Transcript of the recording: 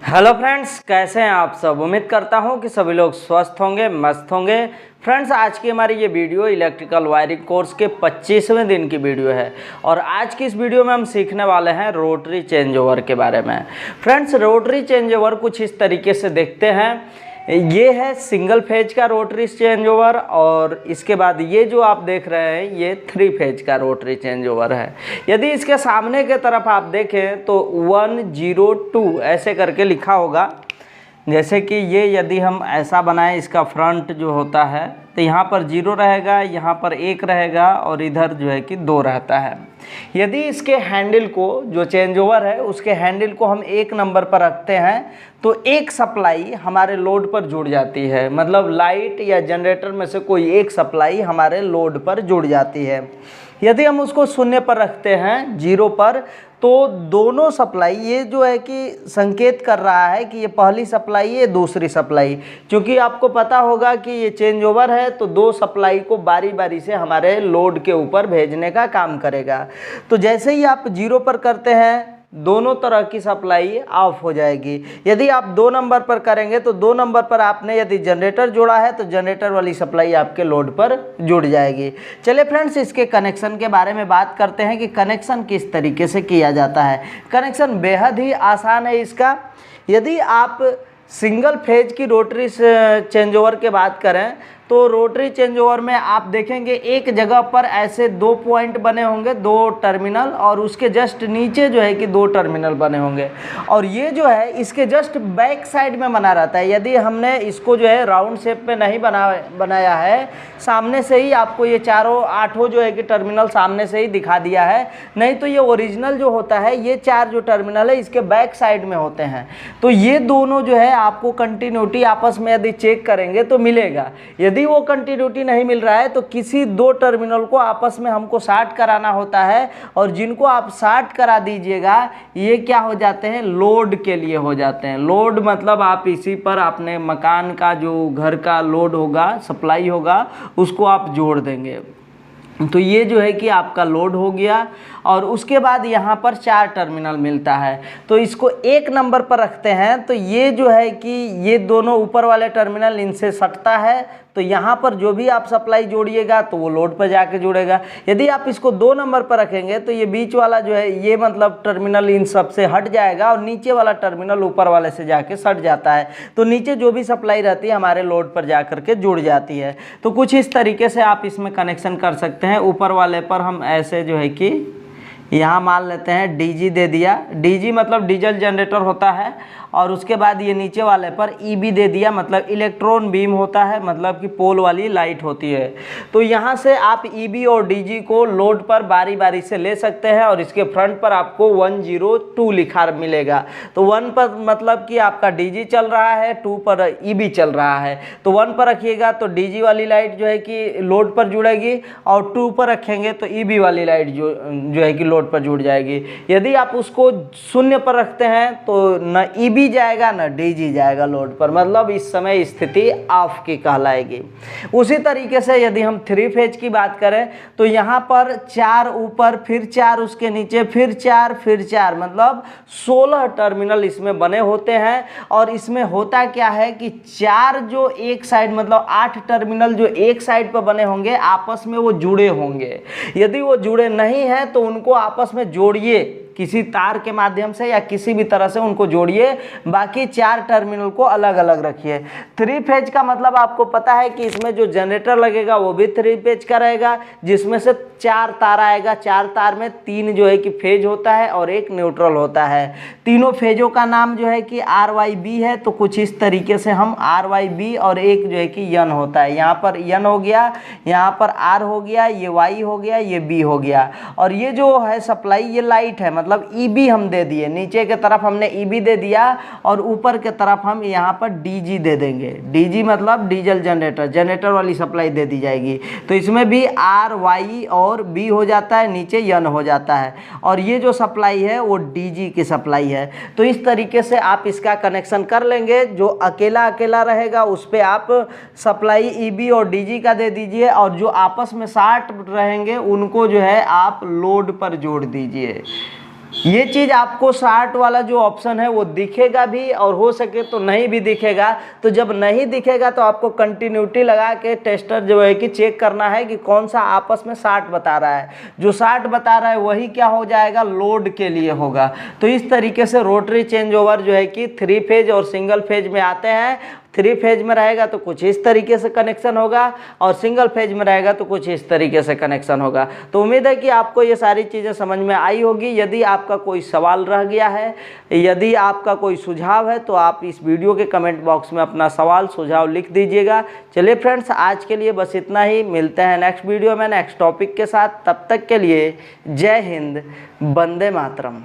Hello friends, कैसे हैं आप सब। उम्मीद करता हूं कि सभी लोग स्वस्थ होंगे, मस्त होंगे। फ्रेंड्स, आज की हमारी ये वीडियो इलेक्ट्रिकल वायरिंग कोर्स के 25वें दिन की वीडियो है और आज की इस वीडियो में हम सीखने वाले हैं रोटरी चेंज ओवर के बारे में। फ्रेंड्स, रोटरी चेंज ओवर कुछ इस तरीके से देखते हैं। ये है सिंगल फेज का रोटरी चेंज ओवर और इसके बाद ये जो आप देख रहे हैं ये 3 फेज का रोटरी चेंज ओवर है। यदि इसके सामने के तरफ आप देखें तो 102 ऐसे करके लिखा होगा। जैसे कि ये यदि हम ऐसा बनाएं, इसका फ्रंट जो होता है तो यहाँ पर 0 रहेगा, यहाँ पर 1 रहेगा और इधर जो है कि 2 रहता है। यदि इसके हैंडल को, जो चेंज ओवर है उसके हैंडल को हम 1 नंबर पर रखते हैं तो एक सप्लाई हमारे लोड पर जुड़ जाती है। मतलब लाइट या जनरेटर में से कोई एक सप्लाई हमारे लोड पर जुड़ जाती है। यदि हम उसको 0 पर रखते हैं, 0 पर, तो दोनों सप्लाई, ये जो है कि संकेत कर रहा है कि ये पहली सप्लाई है, दूसरी सप्लाई। क्योंकि आपको पता होगा कि ये चेंज ओवर है तो 2 सप्लाई को बारी बारी से हमारे लोड के ऊपर भेजने का काम करेगा। तो जैसे ही आप 0 पर करते हैं दोनों तरह की सप्लाई ऑफ हो जाएगी। यदि आप 2 नंबर पर करेंगे तो 2 नंबर पर आपने यदि जनरेटर जोड़ा है तो जनरेटर वाली सप्लाई आपके लोड पर जुड़ जाएगी। चलिए फ्रेंड्स, इसके कनेक्शन के बारे में बात करते हैं कि कनेक्शन किस तरीके से किया जाता है। कनेक्शन बेहद ही आसान है इसका। यदि आप सिंगल फेज की रोटरी चेंज ओवर के बात करें तो रोटरी चेंज ओवर में आप देखेंगे एक जगह पर ऐसे 2 पॉइंट बने होंगे, 2 टर्मिनल, और उसके जस्ट नीचे जो है कि 2 टर्मिनल बने होंगे और ये जो है इसके जस्ट बैक साइड में बना रहता है। यदि हमने इसको जो है राउंड शेप में नहीं बनाया है, सामने से ही आपको ये चारों 8 जो है कि टर्मिनल सामने से ही दिखा दिया है, नहीं तो ये ओरिजिनल जो होता है ये 4 जो टर्मिनल है इसके बैक साइड में होते हैं। तो ये दोनों जो है आपको कंटिन्यूटी आपस में यदि चेक करेंगे तो मिलेगा। यदि वो कंटिन्यूटी नहीं मिल रहा है तो किसी 2 टर्मिनल को आपस में हमको शॉर्ट कराना होता है और जिनको आप शॉर्ट करा दीजिएगा ये क्या हो जाते हैं, लोड के लिए हो जाते हैं। लोड मतलब आप इसी पर अपने मकान का जो घर का लोड होगा, सप्लाई होगा, उसको आप जोड़ देंगे। तो ये जो है कि आपका लोड हो गया और उसके बाद यहाँ पर 4 टर्मिनल मिलता है तो इसको 1 नंबर पर रखते हैं तो ये जो है कि ये दोनों ऊपर वाले टर्मिनल इनसे सटता है तो यहाँ पर जो भी आप सप्लाई जोड़िएगा तो वो लोड पर जाके जुड़ेगा। यदि आप इसको 2 नंबर पर रखेंगे तो ये बीच वाला जो है ये मतलब टर्मिनल इन सब से हट जाएगा और नीचे वाला टर्मिनल ऊपर वाले से जाके सट जाता है तो नीचे जो भी सप्लाई रहती है हमारे लोड पर जा करके जुड़ जाती है। तो कुछ इस तरीके से आप इसमें कनेक्शन कर सकते हैं। ऊपर वाले पर हम ऐसे जो है कि यहाँ मान लेते हैं डीजी दे दिया, डीजी मतलब डीजल जनरेटर होता है, और उसके बाद ये नीचे वाले पर ईबी दे दिया, मतलब इलेक्ट्रॉन बीम होता है, मतलब कि पोल वाली लाइट होती है। तो यहाँ से आप ईबी और डीजी को लोड पर बारी बारी से ले सकते हैं और इसके फ्रंट पर आपको 102 लिखा मिलेगा। तो 1 पर मतलब कि आपका डीजी चल रहा है, 2 पर ईबी चल रहा है। तो 1 पर रखिएगा तो डीजी वाली लाइट जो है कि लोड पर जुड़ेगी और 2 पर रखेंगे तो ईबी वाली लाइट जो है कि लोड पर जुड़ जाएगी। यदि आप उसको 0 पर रखते हैं तो न ईबी जाएगा ना डीजी जाएगा लोड पर, मतलब इस समय स्थिति ऑफ की कहलाएगी। उसी तरीके से यदि हम 3 फेज की बात करें तो यहाँ पर 4 ऊपर, फिर 4 उसके नीचे, फिर 4, फिर 4, मतलब 16 टर्मिनल इसमें बने होते हैं। और इसमें होता क्या है कि 4 जो एक साइड, मतलब 8 टर्मिनल जो एक साइड पर बने होंगे आपस में वो जुड़े होंगे। यदि वो जुड़े नहीं हैं तो उनको आपस में जोड़िए, किसी तार के माध्यम से या किसी भी तरह से उनको जोड़िए, बाकी 4 टर्मिनल को अलग अलग रखिए। 3 फेज का मतलब आपको पता है कि इसमें जो जनरेटर लगेगा वो भी 3 फेज का रहेगा, जिसमें से 4 तार आएगा। 4 तार में 3 जो है कि फेज होता है और 1 न्यूट्रल होता है। तीनों फेजों का नाम जो है कि RYB है। तो कुछ इस तरीके से हम RYB, और एक जो है कि यन होता है, यहाँ पर यन हो गया, यहाँ पर R हो गया, ये Y हो गया, ये B हो गया। और ये जो है सप्लाई ये लाइट है, मतलब ईबी हम दे दिए, नीचे के तरफ हमने ईबी दे दिया और ऊपर के तरफ हम यहाँ पर डीजी दे देंगे। डीजी मतलब डीजल जनरेटर, जनरेटर वाली सप्लाई दे दी जाएगी। तो इसमें भी RY और B हो जाता है, नीचे यन हो जाता है, और ये जो सप्लाई है वो डीजी की सप्लाई है। तो इस तरीके से आप इसका कनेक्शन कर लेंगे। जो अकेला अकेला रहेगा उस पर आप सप्लाई ईबी और डीजी का दे दीजिए, और जो आपस में शॉर्ट रहेंगे उनको जो है आप लोड पर जोड़ दीजिए। ये चीज़ आपको 60 वाला जो ऑप्शन है वो दिखेगा भी और हो सके तो नहीं भी दिखेगा। तो जब नहीं दिखेगा तो आपको कंटिन्यूटी लगा के टेस्टर जो है कि चेक करना है कि कौन सा आपस में 60 बता रहा है। जो 60 बता रहा है वही क्या हो जाएगा, लोड के लिए होगा। तो इस तरीके से रोटरी चेंज ओवर जो है कि 3 फेज और सिंगल फेज में आते हैं। 3 फेज में रहेगा तो कुछ इस तरीके से कनेक्शन होगा और सिंगल फेज में रहेगा तो कुछ इस तरीके से कनेक्शन होगा। तो उम्मीद है कि आपको ये सारी चीज़ें समझ में आई होगी। यदि आपका कोई सवाल रह गया है, यदि आपका कोई सुझाव है, तो आप इस वीडियो के कमेंट बॉक्स में अपना सवाल सुझाव लिख दीजिएगा। चलिए फ्रेंड्स, आज के लिए बस इतना ही। मिलते हैं नेक्स्ट वीडियो में नेक्स्ट टॉपिक के साथ। तब तक के लिए जय हिंद, वंदे मातरम।